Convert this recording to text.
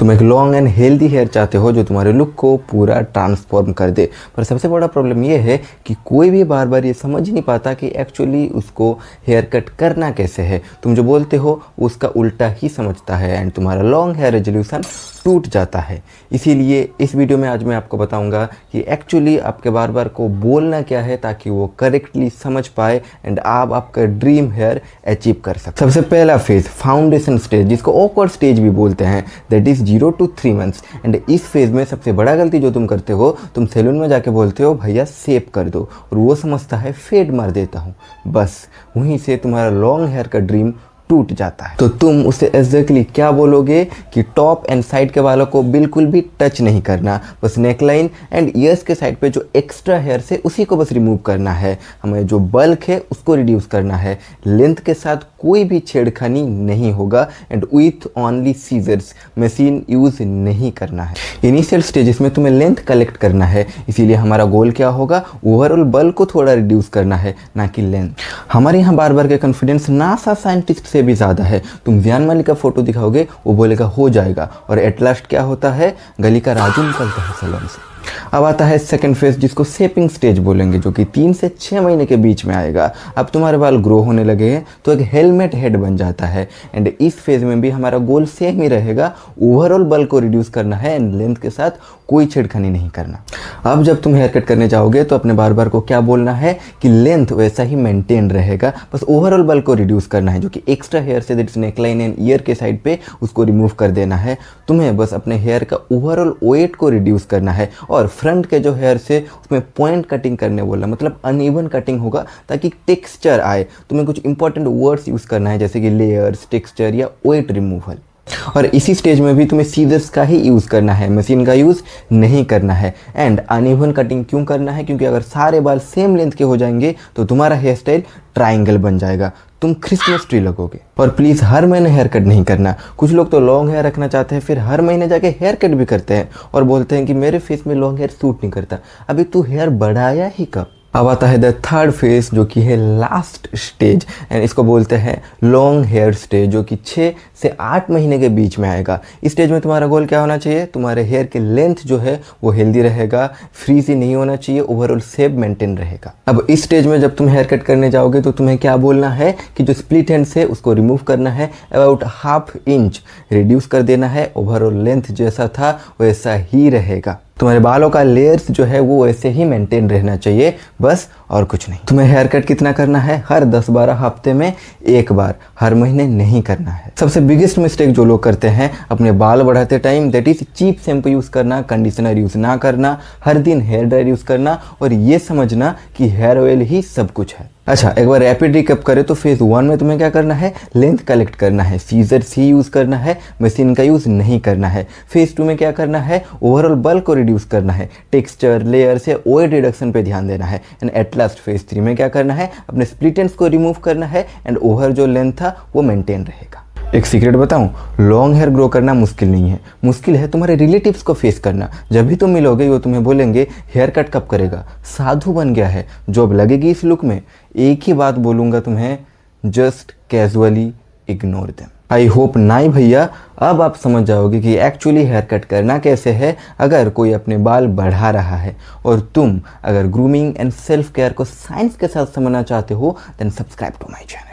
तुम एक long and healthy hair चाहते हो जो तुम्हारे लुक को पूरा ट्रांसफॉर्म कर दे, पर सबसे बड़ा प्रॉब्लम ये है कि कोई भी बार बार ये समझ नहीं पाता कि एक्चुअली उसको हेयर कट करना कैसे है। तुम जो बोलते हो उसका उल्टा ही समझता है एंड तुम्हारा लॉन्ग हेयर रेजोल्यूशन टूट जाता है। इसीलिए इस वीडियो में आज मैं आपको बताऊंगा कि एक्चुअली आपके बार बार को बोलना क्या है ताकि वो करेक्टली समझ पाए एंड आप आपका ड्रीम हेयर अचीव कर सकें। सबसे पहला फेज फाउंडेशन स्टेज, जिसको ऑकवर्ड स्टेज भी बोलते हैं, that is 0 to 3 months. And इस फेज में सबसे बड़ा गलती जो तुम करते हो, तुम सैलून में जाके बोलते हो भैया शेप कर दो, और वो समझता है फेड मार देता हूँ। बस वहीं से तुम्हारा लॉन्ग हेयर का ड्रीम टूट जाता है। तो तुम उसे एग्जैक्टली क्या बोलोगे कि टॉप एंड साइड के बालों को बिल्कुल भी टच नहीं करना, बस नेकलाइन एंड ईयर्स के साइड पे जो एक्स्ट्रा हेयर से उसी को बस रिमूव करना है, हमें जो बल्क है उसको रिड्यूस करना है, लेंथ के साथ कोई भी छेड़खानी नहीं होगा and with only scissors, machine use नहीं करना है। इनिशियल स्टेजेस में तुम्हें लेंथ कलेक्ट करना है, इसीलिए हमारा गोल क्या होगा, ओवरऑल बल्क को थोड़ा रिड्यूस करना है, ना कि लेंथ। हमारे यहाँ बार बार के कॉन्फिडेंस नासा साइंटिस्ट से भी ज़्यादा है। तुम ज़ियान मालिक का फोटो दिखाओगे, वो बोलेगा हो जाएगा, और एट लास्ट क्या होता है, गली का राजू निकलता है सैलून से। अब आता है सेकंड फेज, जिसको शेपिंग स्टेज बोलेंगे, जो कि 3 से 6 महीने के बीच में आएगा। अब तुम्हारे बाल ग्रो होने लगे हैं तो एक हेलमेट हेड बन जाता है एंड इस फेज में भी हमारा गोल सेम ही रहेगा, ओवरऑल बल्क को रिड्यूस करना है एंड लेंथ के साथ कोई छेड़खानी नहीं करना। अब जब तुम हेयर कट करने जाओगे तो अपने बार बार को क्या बोलना है कि लेंथ वैसा ही मेंटेन रहेगा, बस ओवरऑल बल्क को रिड्यूस करना है, जो कि एक्स्ट्रा हेयर से दैट्स नेकलाइन एंड ईयर के साइड पे उसको रिमूव कर देना है। तुम्हें बस अपने हेयर का ओवरऑल वेट को रिड्यूस करना है और फ्रंट के जो हेयर से उसमें पॉइंट कटिंग करने बोला, मतलब अनइवन कटिंग होगा ताकि टेक्सचर आए। तुम्हें कुछ इंपॉर्टेंट वर्ड्स यूज़ करना है जैसे कि लेयर्स, टेक्सचर या वेट रिमूवल। और इसी स्टेज में भी तुम्हें सीजर्स का ही यूज़ करना है, मशीन का यूज़ नहीं करना है। एंड अनइवन कटिंग क्यों करना है, क्योंकि अगर सारे बाल सेम लेंथ के हो जाएंगे तो तुम्हारा हेयर स्टाइल ट्राइंगल बन जाएगा, तुम क्रिसमस ट्री लगोगे। और प्लीज़ हर महीने हेयर कट नहीं करना। कुछ लोग तो लॉन्ग हेयर रखना चाहते हैं, फिर हर महीने जाके हेयर कट भी करते हैं और बोलते हैं कि मेरे फेस में लॉन्ग हेयर सूट नहीं करता। अभी तू हेयर बढ़ाया ही कब। अब आता है द थर्ड फेज, जो कि है लास्ट स्टेज एंड इसको बोलते हैं लॉन्ग हेयर स्टेज, जो कि 6 से 8 महीने के बीच में आएगा। इस स्टेज में तुम्हारा गोल क्या होना चाहिए, तुम्हारे हेयर के लेंथ जो है वो हेल्दी रहेगा, फ्रीजी नहीं होना चाहिए, ओवरऑल शेप मेंटेन रहेगा। अब इस स्टेज में जब तुम हेयर कट करने जाओगे तो तुम्हें क्या बोलना है कि जो स्प्लिट एंड्स है उसको रिमूव करना है, अबाउट ½ इंच रिड्यूस कर देना है, ओवरऑल लेंथ जैसा था वैसा ही रहेगा। तुम्हारे बालों का लेयर्स जो है वो वैसे ही मेंटेन रहना चाहिए, बस और कुछ नहीं। तुम्हें हेयर कट कितना करना है, हर 10-12 हफ्ते में एक बार, हर महीने नहीं करना है। सबसे बिगेस्ट मिस्टेक जो लोग करते हैं अपने बाल बढ़ाते time, that is cheap shampoo use करना, कंडीशनर यूज़ ना करना, हर दिन हेयर ड्रायर यूज़ करना और ये समझना कि हेयर ऑयल ही सब कुछ है। अच्छा, एक बार रैपिड रिकैप करें तो फेज 1 में तुम्हें क्या करना है, लेंथ कलेक्ट करना है, सीजर्स ही यूज़ करना है, मशीन का यूज़ नहीं करना है। फेज 2 में क्या करना है, ओवरऑल बल्क को रिड्यूस करना है, टेक्सचर, लेयर से वेट रिडक्शन पे ध्यान देना है। एंड एट लास्ट फेज 3 में क्या करना है, अपने स्प्लिट एंड्स को रिमूव करना है एंड ओवर जो लेंथ था वो मेंटेन रहेगा। एक सीक्रेट बताऊं, लॉन्ग हेयर ग्रो करना मुश्किल नहीं है, मुश्किल है तुम्हारे रिलेटिव्स को फेस करना। जब भी तुम मिलोगे वो तुम्हें बोलेंगे हेयर कट कब करेगा, साधु बन गया है, जॉब लगेगी इस लुक में। एक ही बात बोलूँगा तुम्हें, just casually ignore them. I hope नाई भैया अब आप समझ जाओगे कि एक्चुअली हेयर कट करना कैसे है अगर कोई अपने बाल बढ़ा रहा है। और तुम अगर ग्रूमिंग एंड सेल्फ केयर को साइंस के साथ समझना चाहते हो, then subscribe to my channel.